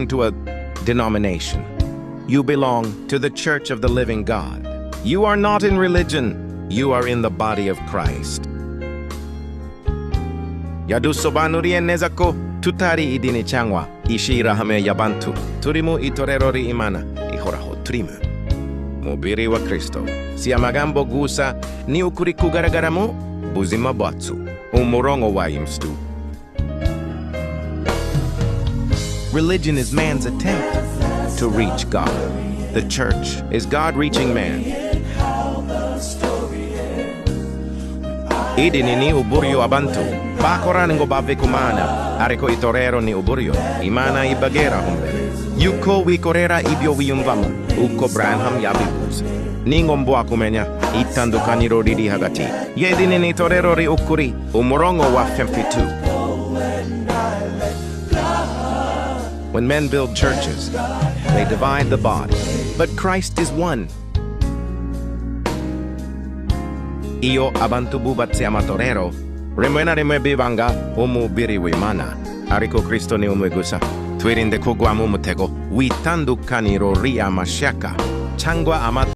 to a denomination. You belong to the Church of the Living God. You are not in religion. You are in the body of Christ. Yadusobanurien nezako tutari idini changwa ishirahame yabantu turimu itorerori imana ihoraho turimu mubiri wa Kristo siamagambo gusa ni ukuri kugaragaramu buzima bwatsu umurongo wa imstu. Religion is man's attempt to reach God. The church is God reaching man. Idini ni uburio abantu bakoran ngo bave kumana ariko itorero ni uburio imana ibagera humbere yuko wikorera ibyo wiyumvamo uko Branham yabivuze ningombwa kumenya itandukaniro riri hagati yedini ni itorero ri ukuri umurongo wa 52. When men build churches, they divide the body, but Christ is one. Io abantu bubat siamo torero, remena bivanga umubiri wimana, ariko Kristo ni umwegusa, twirinde kugwa mumutego, witandukaniro ria mashaka, changwa amat